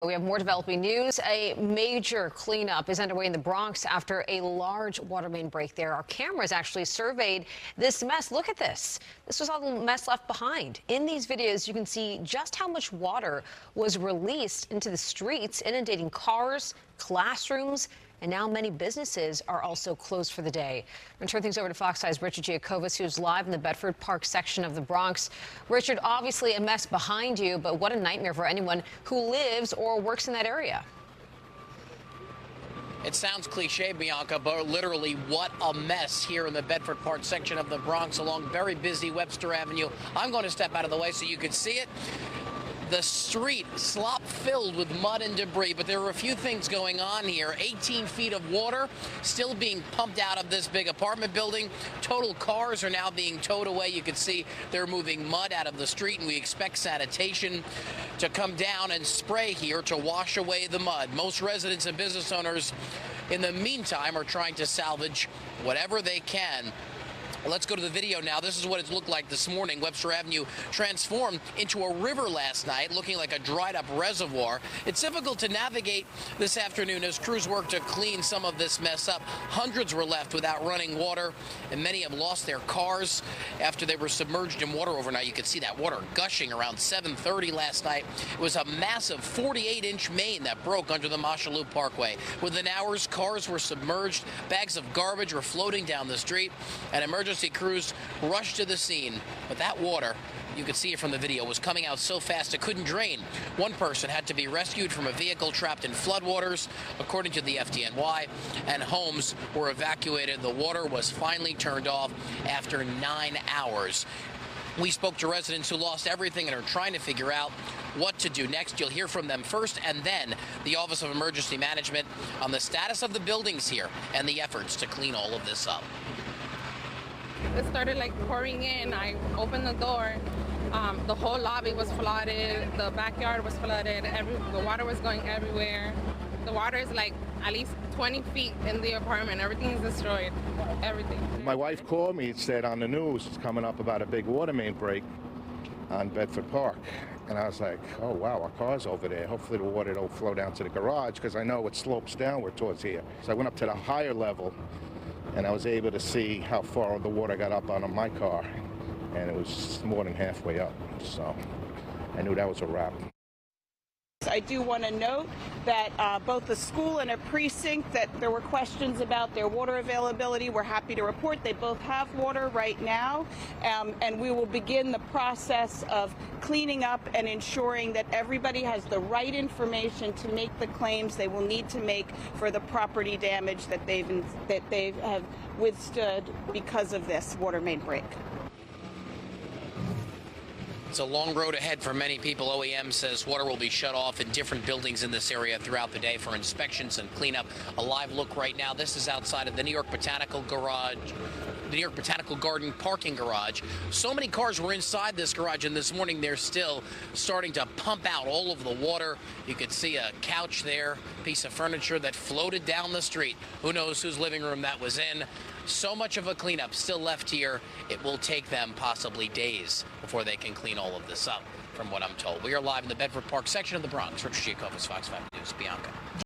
We have more developing news. A major cleanup is underway in the Bronx after a large water main break there. Our cameras actually surveyed this mess. Look at this. This was all the mess left behind. In these videos, you can see just how much water was released into the streets, inundating cars, classrooms, and now many businesses are also closed for the day. I'm going to turn things over to Fox 5's Richard Giacovas, who's live in the Bedford Park section of the Bronx. Richard, obviously a mess behind you, but what a nightmare for anyone who lives or works in that area. It sounds cliche, Bianca, but literally what a mess here in the Bedford Park section of the Bronx along very busy Webster Avenue. I'm going to step out of the way so you can see it. The street slop filled with mud and debris, but there are a few things going on here. 18 feet of water still being pumped out of this big apartment building. Total cars are now being towed away. You can see they're moving mud out of the street, and we expect sanitation to come down and spray here to wash away the mud. Most residents and business owners in the meantime are trying to salvage whatever they can. Let's go to the video now. This is what it looked like this morning. Webster Avenue transformed into a river last night, looking like a dried up reservoir. It's difficult to navigate this afternoon as crews work to clean some of this mess up. Hundreds were left without running water, and many have lost their cars after they were submerged in water overnight. You could see that water gushing around 7:30 last night. It was a massive 48-inch main that broke under the Mashalou Parkway. Within hours, cars were submerged, bags of garbage were floating down the street, and emergency crews rushed to the scene. But that water, you could see it from the video, was coming out so fast it couldn't drain. One person had to be rescued from a vehicle trapped in floodwaters, according to the FDNY, and homes were evacuated. The water was finally turned off after 9 hours. We spoke to residents who lost everything and are trying to figure out what to do next. You'll hear from them first, and then the Office of Emergency Management on the status of the buildings here and the efforts to clean all of this up. It started like pouring in. I opened the door. The whole lobby was flooded. The backyard was flooded. The water was going everywhere. The water is like at least 20 feet in the apartment. Everything is destroyed. Everything. My wife called me and said on the news it's coming up about a big water main break on Bedford Park. And I was like, oh, wow, our car's over there. Hopefully the water don't flow down to the garage because I know it slopes downward towards here. So I went up to the higher level, and I was able to see how far the water got up on my car, and it was more than halfway up, so I knew that was a wrap. I do want to note that both the school and a precinct that there were questions about their water availability. We're happy to report they both have water right now, and we will begin the process of cleaning up and ensuring that everybody has the right information to make the claims they will need to make for the property damage that they have withstood because of this water main break. It's a long road ahead for many people. OEM says water will be shut off in different buildings in this area throughout the day for inspections and cleanup. A live look right now. This is outside of the New York Botanical Garden parking garage. So many cars were inside this garage, and this morning they're still starting to pump out all of the water. You could see a couch there, piece of furniture that floated down the street. Who knows whose living room that was in. So much of a cleanup still left here. It will take them possibly days before they can clean all of this up, from what I'm told. We are live in the Bedford Park section of the Bronx. Richard Giacovas, Fox 5 News. Bianca.